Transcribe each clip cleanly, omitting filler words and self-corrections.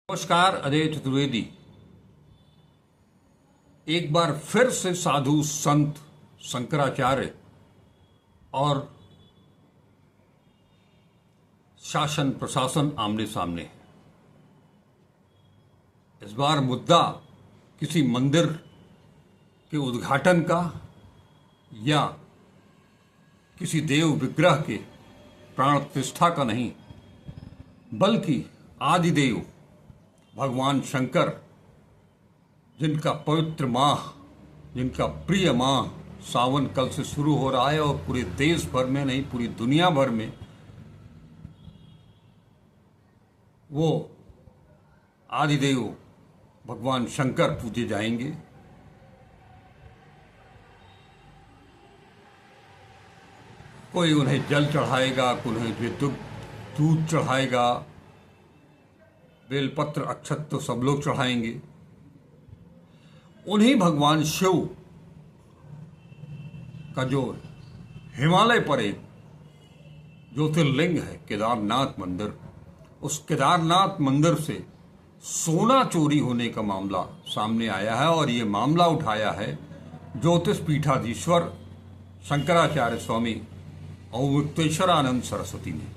नमस्कार। अजय चतुर्वेदी एक बार फिर से साधु संत शंकराचार्य और शासन प्रशासन आमने सामने है। इस बार मुद्दा किसी मंदिर के उद्घाटन का या किसी देव विग्रह के प्राण प्रतिष्ठा का नहीं, बल्कि आदिदेव भगवान शंकर, जिनका पवित्र माह, जिनका प्रिय माह सावन कल से शुरू हो रहा है और पूरे देश भर में नहीं पूरी दुनिया भर में वो आदिदेव भगवान शंकर पूजे जाएंगे। कोई उन्हें जल चढ़ाएगा, कोई उन्हें दूध चढ़ाएगा, बेलपत्र अक्षत तो सब लोग चढ़ाएंगे। उन्हीं भगवान शिव का जो हिमालय पर एक ज्योतिर्लिंग है केदारनाथ मंदिर, उस केदारनाथ मंदिर से सोना चोरी होने का मामला सामने आया है और ये मामला उठाया है ज्योतिष पीठाधीश्वर शंकराचार्य स्वामी अवमुक्तेश्वरानंद सरस्वती ने।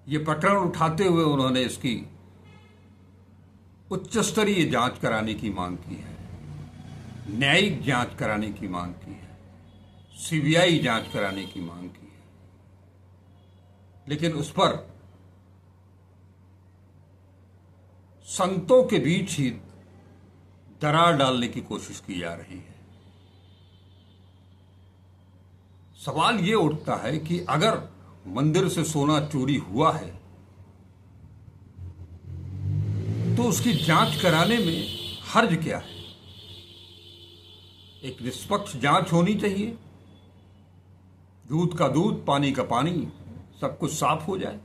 ये प्रकरण उठाते हुए उन्होंने इसकी उच्च स्तरीय जांच कराने की मांग की है, न्यायिक जांच कराने की मांग की है, सीबीआई जांच कराने की मांग की है। लेकिन उस पर संतों के बीच ही दरार डालने की कोशिश की जा रही है। सवाल ये उठता है कि अगर मंदिर से सोना चोरी हुआ है तो उसकी जांच कराने में हर्ज क्या है? एक निष्पक्ष जांच होनी चाहिए, दूध का दूध, पानी का पानी, सब कुछ साफ हो जाए।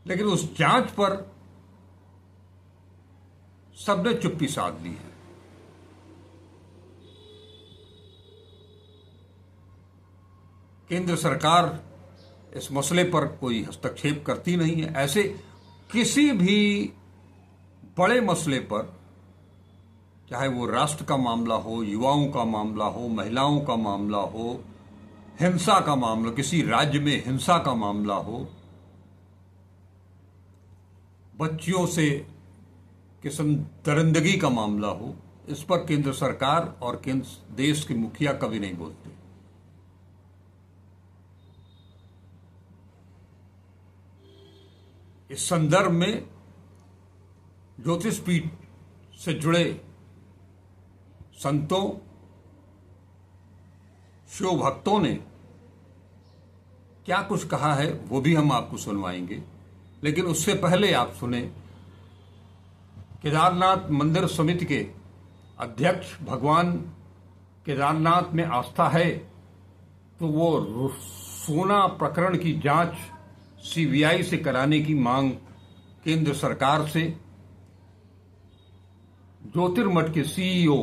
लेकिन उस जांच पर सबने चुप्पी साध ली है। केंद्र सरकार इस मसले पर कोई हस्तक्षेप करती नहीं है। ऐसे किसी भी बड़े मसले पर, चाहे वो राष्ट्र का मामला हो, युवाओं का मामला हो, महिलाओं का मामला हो, हिंसा का मामला, किसी राज्य में हिंसा का मामला हो, बच्चियों से किसी दरिंदगी का मामला हो, इस पर केंद्र सरकार और केंद्र देश के मुखिया कभी नहीं बोलते। इस संदर्भ में ज्योतिष पीठ से जुड़े संतों, शिव भक्तों ने क्या कुछ कहा है वो भी हम आपको सुनवाएंगे। लेकिन उससे पहले आप सुने केदारनाथ मंदिर समिति के अध्यक्ष, भगवान केदारनाथ में आस्था है तो वो सोना प्रकरण की जांच सीबीआई से कराने की मांग केंद्र सरकार से ज्योतिर्मठ के सीईओ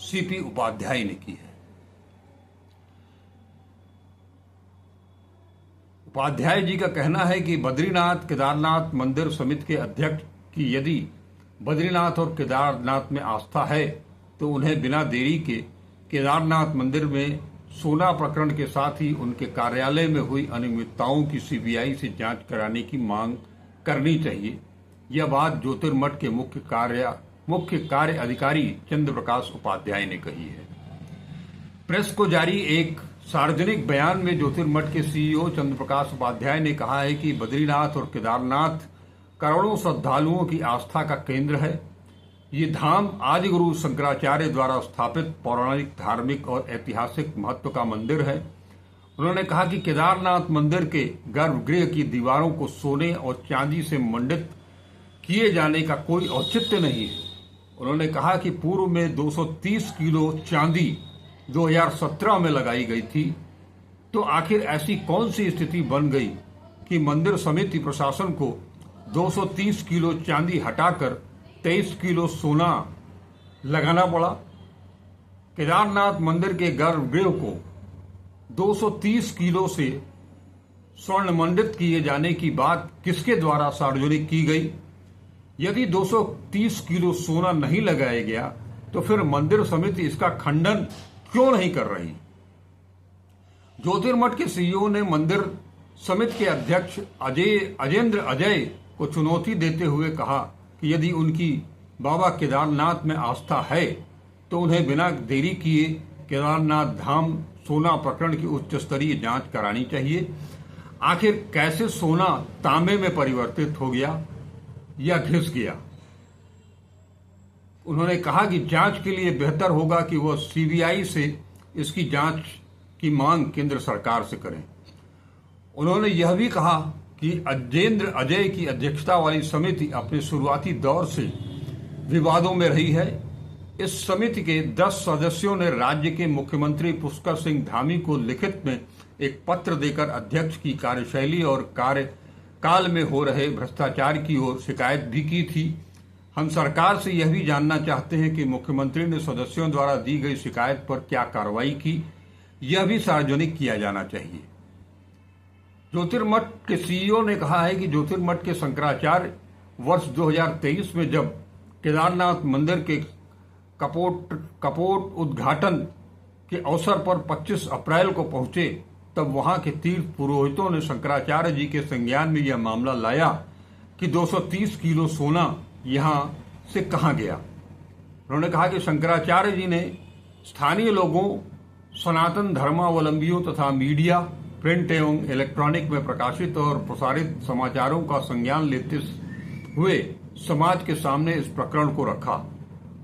सीपी उपाध्याय ने की है। उपाध्याय जी का कहना है कि बद्रीनाथ केदारनाथ मंदिर समिति के अध्यक्ष की यदि बद्रीनाथ और केदारनाथ में आस्था है तो उन्हें बिना देरी के केदारनाथ मंदिर में सोना प्रकरण के साथ ही उनके कार्यालय में हुई अनियमितताओं की सीबीआई से जांच कराने की मांग करनी चाहिए। यह बात ज्योतिर्मठ के मुख्य कार्य अधिकारी चंद्र प्रकाश उपाध्याय ने कही है। प्रेस को जारी एक सार्वजनिक बयान में ज्योतिर्मठ के सीईओ चंद्र प्रकाश उपाध्याय ने कहा है कि बद्रीनाथ और केदारनाथ करोड़ों श्रद्धालुओं की आस्था का केंद्र है। ये धाम आदिगुरु शंकराचार्य द्वारा स्थापित पौराणिक, धार्मिक और ऐतिहासिक महत्व का मंदिर है। उन्होंने कहा कि केदारनाथ मंदिर के गर्भगृह की दीवारों को सोने और चांदी से मंडित किए जाने का कोई औचित्य नहीं है। उन्होंने कहा कि पूर्व में 230 किलो चांदी 2017 में लगाई गई थी, तो आखिर ऐसी कौन सी स्थिति बन गई कि मंदिर समिति प्रशासन को 230 किलो चांदी हटाकर 23 किलो सोना लगाना पड़ा। केदारनाथ मंदिर के गर्भगृह को 230 किलो से स्वर्ण मंडित किए जाने की बात किसके द्वारा सार्वजनिक की गई? यदि 230 किलो सोना नहीं लगाया गया तो फिर मंदिर समिति इसका खंडन क्यों नहीं कर रही? ज्योतिर्मठ के सीईओ ने मंदिर समिति के अध्यक्ष अजेंद्र अजय को चुनौती देते हुए कहा कि यदि उनकी बाबा केदारनाथ में आस्था है तो उन्हें बिना देरी किए केदारनाथ धाम सोना प्रकरण की उच्च स्तरीय जांच करानी चाहिए। आखिर कैसे सोना तांबे में परिवर्तित हो गया या घिस गया? उन्होंने कहा कि जांच के लिए बेहतर होगा कि वह सीबीआई से इसकी जांच की मांग केंद्र सरकार से करें। उन्होंने यह भी कहा कि अजेंद्र अजय की अध्यक्षता वाली समिति अपने शुरुआती दौर से विवादों में रही है। इस समिति के 10 सदस्यों ने राज्य के मुख्यमंत्री पुष्कर सिंह धामी को लिखित में एक पत्र देकर अध्यक्ष की कार्यशैली और कार्यकाल में हो रहे भ्रष्टाचार की ओर शिकायत भी की थी। हम सरकार से यह भी जानना चाहते हैं कि मुख्यमंत्री ने सदस्यों द्वारा दी गई शिकायत पर क्या कार्रवाई की, यह भी सार्वजनिक किया जाना चाहिए। ज्योतिर्मठ के सीईओ ने कहा है कि ज्योतिर्मठ के शंकराचार्य वर्ष 2023 में जब केदारनाथ मंदिर के कपोट उद्घाटन के अवसर पर 25 अप्रैल को पहुंचे तब वहां के तीर्थ पुरोहितों ने शंकराचार्य जी के संज्ञान में यह मामला लाया कि 230 किलो सोना यहां से कहां गया। उन्होंने कहा कि शंकराचार्य जी ने स्थानीय लोगों, सनातन धर्मावलंबियों तथा मीडिया, प्रिंट एवं इलेक्ट्रॉनिक में प्रकाशित और प्रसारित समाचारों का संज्ञान लेते हुए समाज के सामने इस प्रकरण को रखा।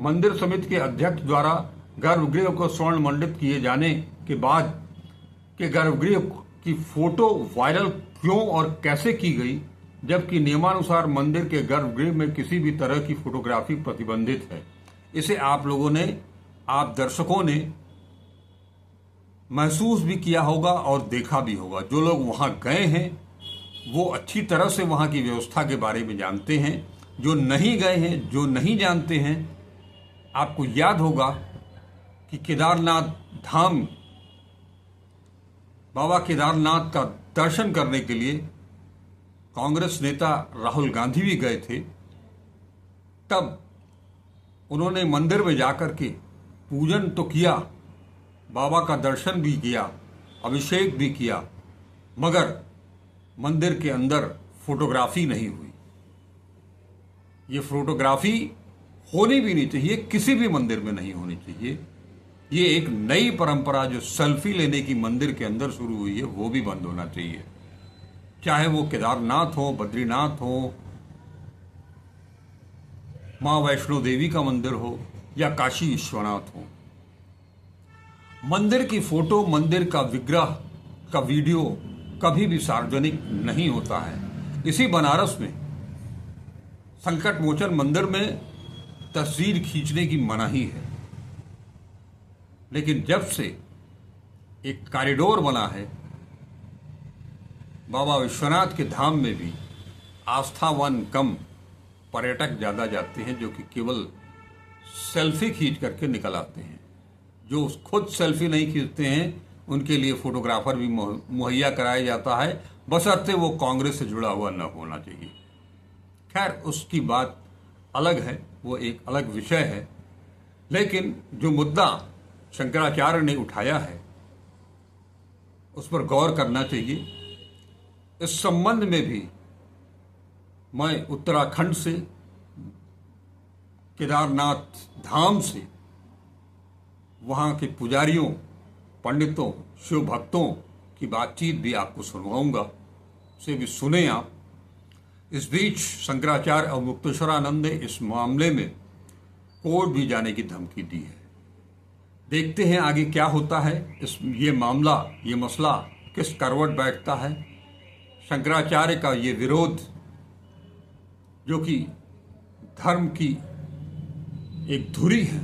मंदिर समिति के अध्यक्ष द्वारा गर्भगृह को स्वर्ण मंडित किए जाने के बाद के गर्भगृह की फोटो वायरल क्यों और कैसे की गई, जबकि नियमानुसार मंदिर के गर्भगृह में किसी भी तरह की फोटोग्राफी प्रतिबंधित है। इसे आप दर्शकों ने महसूस भी किया होगा और देखा भी होगा। जो लोग वहां गए हैं वो अच्छी तरह से वहां की व्यवस्था के बारे में जानते हैं। जो नहीं गए हैं, जो नहीं जानते हैं, आपको याद होगा कि केदारनाथ धाम, बाबा केदारनाथ का दर्शन करने के लिए कांग्रेस नेता राहुल गांधी भी गए थे। तब उन्होंने मंदिर में जाकर के पूजन तो किया, बाबा का दर्शन भी किया, अभिषेक भी किया, मगर मंदिर के अंदर फोटोग्राफी नहीं हुई। ये फोटोग्राफी होनी भी नहीं चाहिए, किसी भी मंदिर में नहीं होनी चाहिए। ये एक नई परंपरा जो सेल्फी लेने की मंदिर के अंदर शुरू हुई है वो भी बंद होना चाहिए। चाहे वो केदारनाथ हो, बद्रीनाथ हो, मां वैष्णो देवी का मंदिर हो या काशी विश्वनाथ हो। मंदिर की फोटो, मंदिर का विग्रह का वीडियो कभी भी सार्वजनिक नहीं होता है। इसी बनारस में संकट मोचन मंदिर में तस्वीर खींचने की मनाही है, लेकिन जब से एक कॉरिडोर बना है बाबा विश्वनाथ के धाम में भी आस्थावान कम, पर्यटक ज्यादा जाते हैं जो कि केवल सेल्फी खींच करके निकल आते हैं। जो खुद सेल्फी नहीं खींचते हैं उनके लिए फोटोग्राफर भी मुहैया कराया जाता है, बशर्ते वो कांग्रेस से जुड़ा हुआ न होना चाहिए। खैर, उसकी बात अलग है, वो एक अलग विषय है। लेकिन जो मुद्दा शंकराचार्य ने उठाया है उस पर गौर करना चाहिए। इस संबंध में भी मैं उत्तराखंड से, केदारनाथ धाम से, वहां के पुजारियों, पंडितों, शिव भक्तों की बातचीत भी आपको सुनवाऊंगा, उसे भी सुने आप। इस बीच शंकराचार्य और मुक्तेश्वरानंद ने इस मामले में कोर्ट भी जाने की धमकी दी है। देखते हैं आगे क्या होता है। ये मामला, ये मसला किस करवट बैठता है। शंकराचार्य का ये विरोध, जो कि धर्म की एक धुरी है,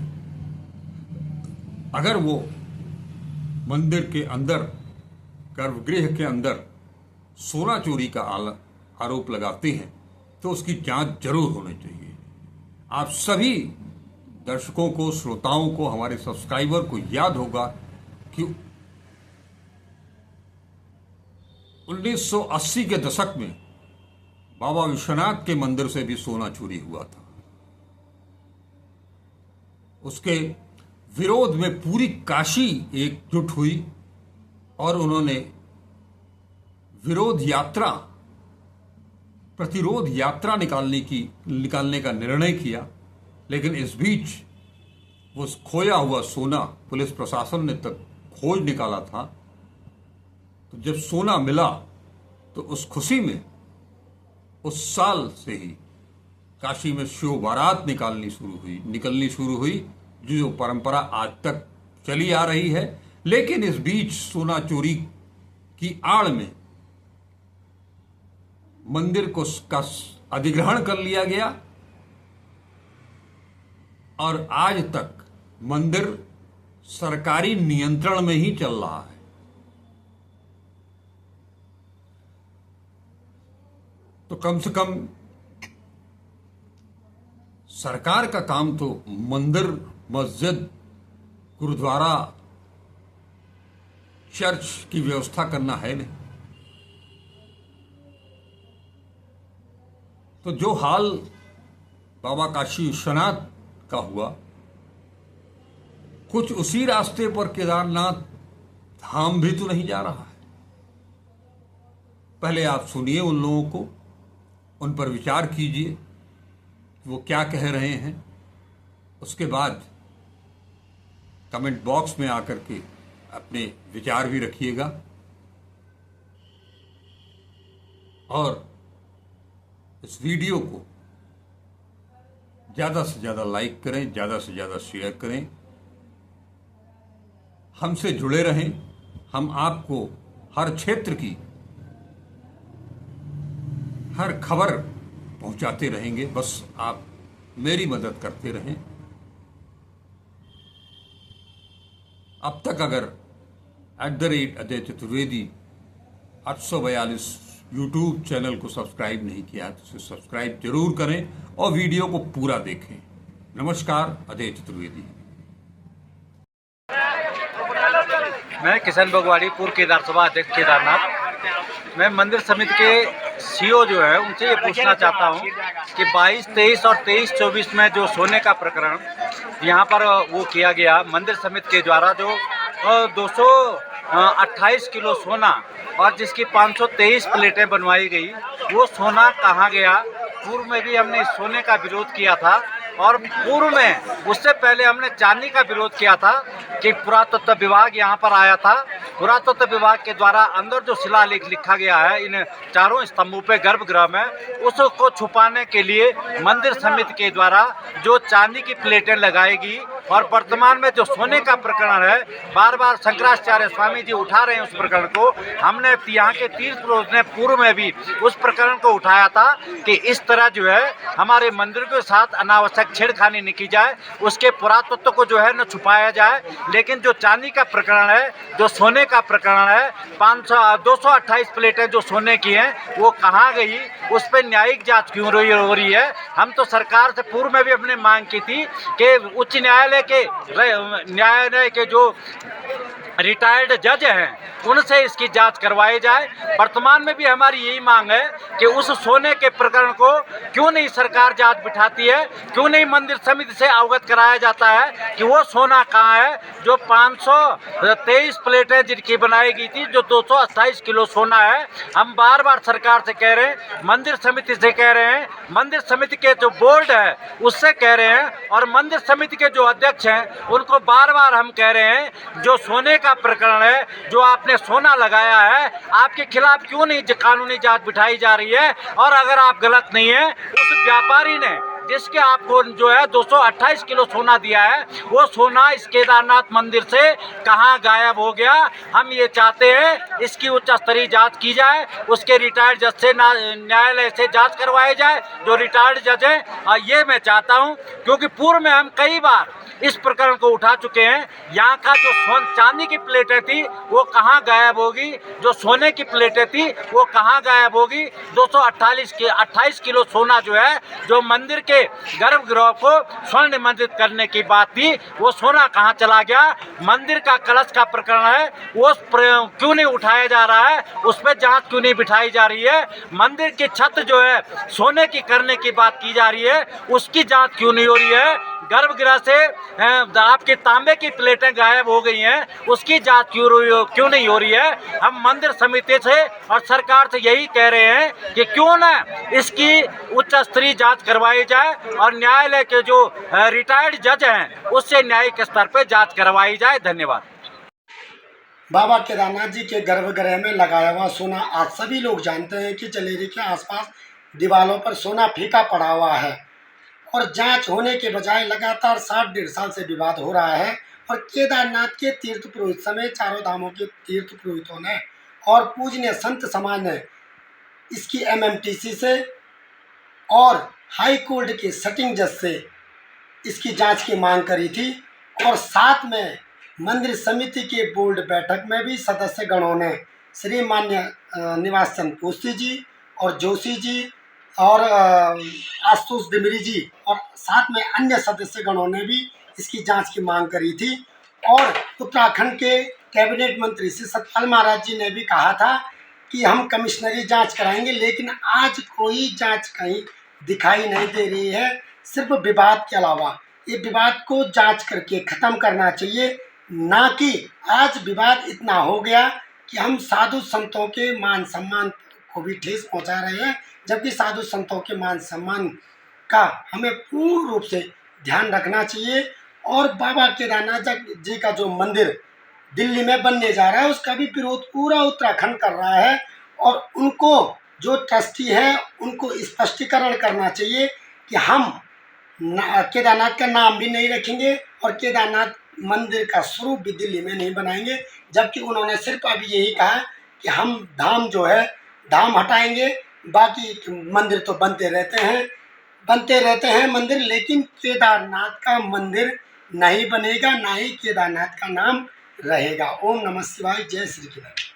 अगर वो मंदिर के अंदर, गर्भगृह के अंदर सोना चोरी का आरोप लगाते हैं तो उसकी जांच जरूर होनी चाहिए। आप सभी दर्शकों को, श्रोताओं को, हमारे सब्सक्राइबर को याद होगा कि 1980 के दशक में बाबा विश्वनाथ के मंदिर से भी सोना चोरी हुआ था। उसके विरोध में पूरी काशी एकजुट हुई और उन्होंने प्रतिरोध यात्रा निकालने का निर्णय किया। लेकिन इस बीच वो खोया हुआ सोना पुलिस प्रशासन ने तक खोज निकाला था। तो जब सोना मिला तो उस खुशी में उस साल से ही काशी में शिव बारात निकलनी शुरू हुई जो परंपरा आज तक चली आ रही है। लेकिन इस बीच सोना चोरी की आड़ में मंदिर का अधिग्रहण कर लिया गया और आज तक मंदिर सरकारी नियंत्रण में ही चल रहा है। तो कम से कम सरकार का काम तो मंदिर, मस्जिद, गुरुद्वारा, चर्च की व्यवस्था करना है नहीं। तो जो हाल बाबा काशी विश्वनाथ का हुआ, कुछ उसी रास्ते पर केदारनाथ धाम भी तो नहीं जा रहा है। पहले आप सुनिए उन लोगों को, उन पर विचार कीजिए वो क्या कह रहे हैं। उसके बाद कमेंट बॉक्स में आकर के अपने विचार भी रखिएगा और इस वीडियो को ज़्यादा से ज़्यादा लाइक करें, ज़्यादा से ज़्यादा शेयर करें। हमसे जुड़े रहें। हम आपको हर क्षेत्र की हर खबर पहुंचाते रहेंगे। बस आप मेरी मदद करते रहें। अब तक अगर @अजय चतुर्वेदी 842 यूट्यूब चैनल को सब्सक्राइब नहीं किया तो उसे सब्सक्राइब जरूर करें और वीडियो को पूरा देखें। नमस्कार, अजय चतुर्वेदी। मैं किशन बगवाड़ी, पूर्व केदार सभा अध्यक्ष केदारनाथ। मैं मंदिर समिति के सीईओ जो है उनसे ये पूछना चाहता हूँ कि 22, 23 और 23, 24 में जो सोने का प्रकरण यहाँ पर वो किया गया मंदिर समिति के द्वारा, जो 228 किलो सोना और जिसकी 523 प्लेटें बनवाई गई, वो सोना कहाँ गया। पूर्व में भी हमने इस सोने का विरोध किया था और पूर्व में उससे पहले हमने चांदी का विरोध किया था कि पुरातत्व विभाग यहाँ पर आया था। पुरातत्व विभाग के द्वारा अंदर जो शिलालेख लिखा गया है इन चारों स्तंभों पे गर्भगृह में, उसको छुपाने के लिए मंदिर समिति के द्वारा जो चांदी की प्लेटें लगाएगी और वर्तमान में जो सोने का प्रकरण है, बार बार शंकराचार्य स्वामी जी उठा रहे हैं उस प्रकरण को। हमने यहाँ के तीर्थ पुरोहित ने पूर्व में भी उस प्रकरण को उठाया था कि इस तरह जो है हमारे मंदिर के साथ अनावश्यक छेड़खानी नहीं की जाए, उसके पुरातत्व को जो है न छुपाया जाए। लेकिन जो चांदी का प्रकरण है, जो सोने का प्रकरण है, 228 प्लेटें जो सोने की हैं वो कहाँ गई, उस पर न्यायिक जांच क्यों हो रही है। हम तो सरकार से पूर्व में भी अपने मांग की थी कि उच्च न्यायालय के जो रिटायर्ड जज हैं उनसे इसकी जांच करवाई जाए। वर्तमान में भी हमारी यही मांग है कि उस सोने के प्रकरण को क्यों नहीं सरकार जांच बिठाती है, क्यों नहीं मंदिर समिति से अवगत कराया जाता है कि वो सोना कहाँ है जो 523 प्लेटें जिनकी बनाई गई थी, जो 228 किलो सोना है। हम बार बार सरकार से कह रहे हैं, मंदिर समिति से कह रहे हैं, मंदिर समिति के जो बोर्ड है उससे कह रहे हैं और मंदिर समिति के जो अध्यक्ष हैं उनको बार बार हम कह रहे हैं, जो सोने का प्रकरण है, जो आपने सोना लगाया है, आपके खिलाफ क्यों नहीं कानूनी जांच बिठाई जा रही है। और अगर आप गलत नहीं है, उस व्यापारी ने जिसके आपको जो है 228 किलो सोना दिया है, वो सोना इस केदारनाथ मंदिर से कहाँ गायब हो गया। हम ये चाहते हैं इसकी उच्च स्तरीय जांच की जाए, उसके रिटायर्ड जज से न्यायालय से जांच करवाई जाए, जो रिटायर्ड जज हैं। ये मैं चाहता हूँ क्योंकि पूर्व में हम कई बार इस प्रकरण को उठा चुके हैं। यहाँ का जो चांदी की प्लेटें थी वो कहाँ गायब होगी, जो सोने की प्लेटें थी वो कहाँ गायब होगी। 228 किलो सोना जो है, जो मंदिर के गर्भगृह को स्वर्ण निमंत्रित करने की बात थी, वो सोना कहाँ चला गया। मंदिर का कलश का प्रकरण है, वो क्यों नहीं उठाया जा रहा है, उस पर जांच क्यों नहीं बिठाई जा रही है। मंदिर की छत जो है सोने की करने की बात की जा रही है, उसकी जांच क्यों नहीं हो रही है। गर्भगृह से आपके तांबे की प्लेटें गायब हो गई हैं, उसकी जांच क्यों नहीं हो रही है। हम मंदिर समिति से और सरकार से यही कह रहे हैं कि क्यों ना इसकी उच्च स्तरीय जांच करवाई जाए और न्यायालय के जो रिटायर्ड जज हैं उससे न्यायिक स्तर पर जांच करवाई जाए। धन्यवाद। बाबा केदारनाथ जी के गर्भगृह में लगाया हुआ सोना आज सभी लोग जानते हैं कि जलेरी के आसपास दीवारों पर सोना फीका पड़ा हुआ है और जांच होने के बजाय लगातार 60-1.5 साल से विवाद हो रहा है। और केदारनाथ के तीर्थ पुरोहित समेत चारों धामों के तीर्थ पुरोहितों ने और पूजनीय संत समाज ने इसकी एमएमटीसी से और हाई कोर्ट के सिटिंग जज से इसकी जांच की मांग करी थी। और साथ में मंदिर समिति के बोर्ड बैठक में भी सदस्य गणों ने श्री मान्य निवास चंद पोस्ती जी और जोशी जी और आशुतोष डिमरी जी और साथ में अन्य सदस्य गणों ने भी इसकी जांच की मांग करी थी। और उत्तराखंड के कैबिनेट मंत्री श्री सतपाल महाराज जी ने भी कहा था कि हम कमिश्नरी जांच कराएंगे, लेकिन आज कोई जांच कहीं दिखाई नहीं दे रही है, सिर्फ विवाद के अलावा। ये विवाद को जांच करके ख़त्म करना चाहिए, ना कि आज विवाद इतना हो गया कि हम साधु संतों के मान सम्मान को भी ठेस पहुंचा रहे हैं, जबकि साधु संतों के मान सम्मान का हमें पूर्ण रूप से ध्यान रखना चाहिए। और बाबा केदारनाथ जी का जो मंदिर दिल्ली में बनने जा रहा है उसका भी विरोध पूरा उत्तराखंड कर रहा है। और उनको जो ट्रस्टी है उनको स्पष्टीकरण करना चाहिए कि हम केदारनाथ का नाम भी नहीं रखेंगे और केदारनाथ मंदिर का स्वरूप भी दिल्ली में नहीं बनाएंगे। जबकि उन्होंने सिर्फ अभी यही कहा कि हम धाम जो है धाम हटाएंगे, बाकी मंदिर तो बनते रहते हैं मंदिर, लेकिन केदारनाथ का मंदिर नहीं बनेगा, ना ही केदारनाथ का नाम रहेगा। ओम नमः शिवाय। जय श्री केदार।